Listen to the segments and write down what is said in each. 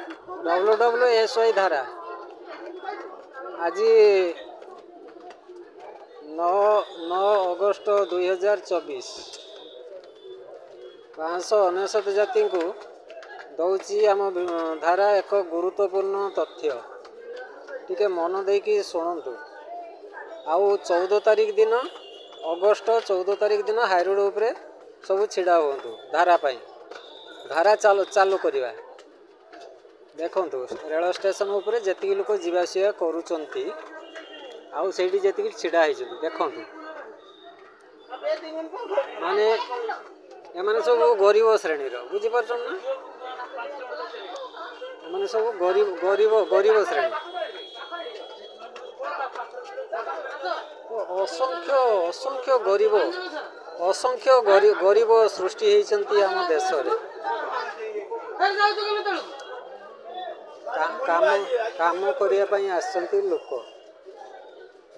WWSY धारा आज 9 अगस्त 2024 599 जाति को दौची आम धारा एक गुरुत्वपूर्ण तथ्य टिके मन देकी शुणु। आउ 14 तारिख दिन अगस्त 14 तारिख दिन हाईरोड उपरे सब छिड़ा हूँ धारा पाई धारा चालू करवा। देखु रेल स्टेशन उपरे जेतिकी लोक जीवासिया करूचंती आउ सेठी जेतिकी छिड़ा होती देखु माने एमाने सब गरीब श्रेणी बुझीपार ना एमाने सब गरीब श्रेणी असंख्य गरीब सृष्टि होती आम देश काम करने आसछंती लोक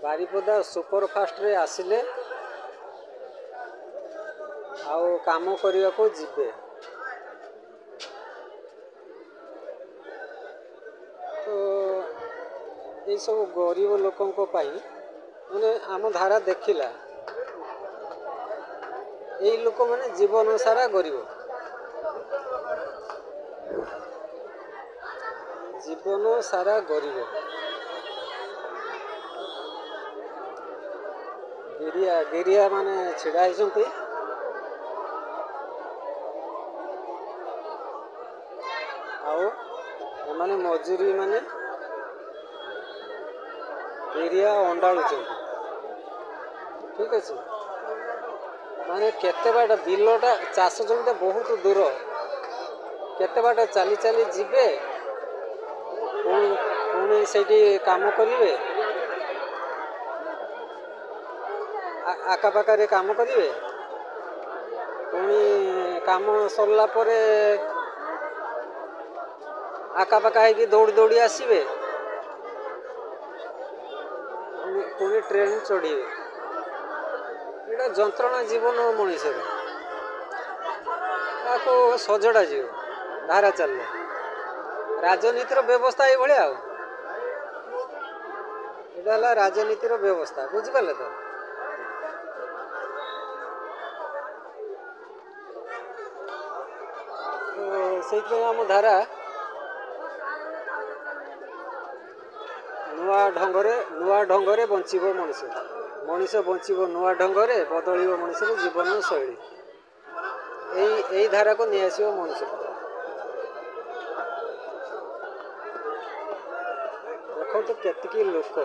बारिपदा सुपरफास्ट रे आसिले आउ काम करने को जीवे तो ये सब गरीब लोकों माने आम धारा देखिला यही लोक माने जीवन सारा गरीब जीवन सारा गरीब गिरिया माने छिड़ा होती माने मजूरी माने गिरिया अंडाड़ू ठीक अच्छे माने केते बाट बिलटा चाष जमीटा बहुत दूर केते बाट चली चली जीवे पुणी से काम करेंगे आकापाखे काम करेंगे पुणी काम सरला परे आकापाखा है दौड़ी दौड़ी आसवे पुणी ट्रेन चढ़े ये जंत्रणा जीवन मनीष को सजड़ा जीव धारा चलने राजनीतिर व्यवस्था ये भाया यहाँ राजनीतिर व्यवस्था बुझिपारे तो से आम धारा नुआ ढंगरे बंचब मनीष मनीष बंचब नुआ ढंगरे बदल मनीष जीवन शैली यही धारा को नहीं आसो मनीष देखो तो केतकी लोक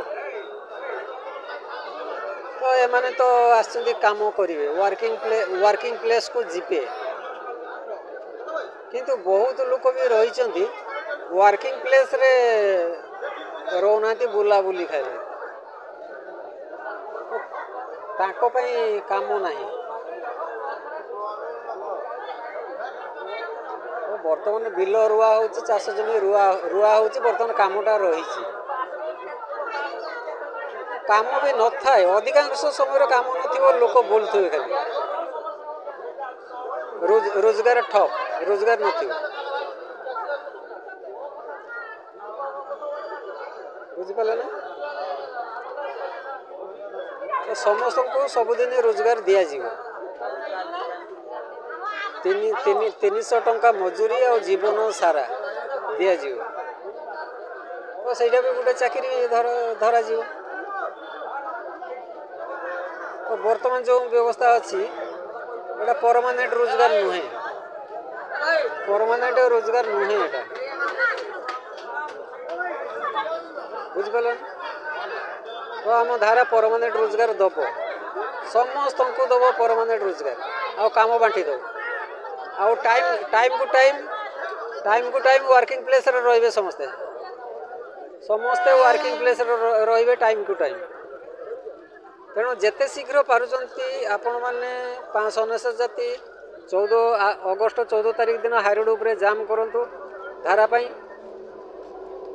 तो एमाने तो आसछंती काम करेंगे वर्किंग प्लेस को जीपे किंतु बहुत लोक भी रही वर्किंग प्लेस रे रोना बुलाबुली खाइले ताको पई काम नहीं बर्तमान बिल रुआ हो चाष जमी रुआ हो बर्तमान कामटा रही काम भी न थाए अधिकांश समय काम न लोक बोलुवे खाली रोजगार ठप रोजगार न बुझिपारे ना तो समस्त को सबुदिन रोजगार दि जाव 300 टंका मजूरी और जीवन सारा दि जाव तो सहीटा भी गोटे चाकरी धरा जीव तो बर्तमान जो व्यवस्था अच्छी एटा परमानेंट रोजगार नुहे एटा बुझिपारे तो आम धारा परमानेंट रोजगार दब समस्त को दब परमानेंट रोजगार आउ काम बांटी दब आउ time to time working place रे समस्ते वर्किंग प्लेस रे टाइम टू टाइम तेणु जेते शीघ्र पारुचंती आपण माने 599 जाति 14 अगस्त 14 तारिख दिन हाईरोड उपरे जाम करंतु धारा पाई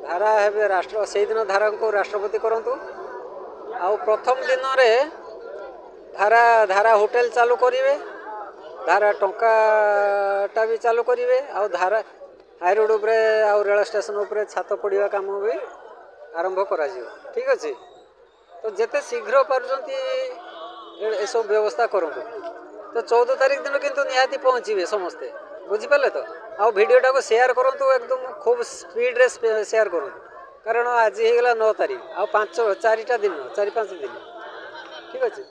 धारा हे राष्ट्र से दिन धारा को राष्ट्रपति करंतु आउ प्रथम दिन रे धारा होटेल चालू करिवे धारा टंकाटा भी चालू करिवे आउ धारा हाई रोड उपरे आउ रेल स्टेशन उपरे छात पड़ा कम भी आरंभ करा ठीक अच्छे। तो जिते शीघ्र पार्टी सब व्यवस्था करूँ। तो 14 तारीख दिन किंतु निहाती पहुँचे समस्ते बुझिपारे। तो आउ भिडटा को शेयर करूँ एकदम खूब स्पीड रे शेयर करूँ कारण आज होगा 9 तारीख आ 4टा दिन 4-5 दिन ठीक अच्छे।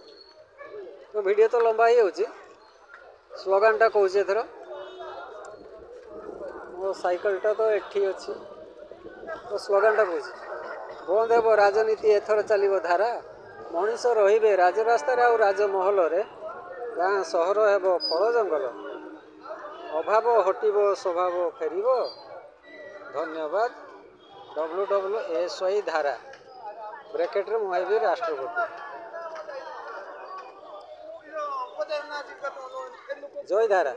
तो वीडियो तो लंबा ही होची स्लोगान टा कहूँ एथर मो साइकेलटा तो एठी अच्छी। तो स्लोगान टा कहूँ बंद हे राजनीति एथर चलो धारा मनीष रे राजरास्त राजमहल गाँ सहर हेब फल जंगल अभाव हटिब स्वभाव फेर धन्यवाद WWSY धारा ब्रैकेट रे मुहाइबी राष्ट्रपति जय धारा।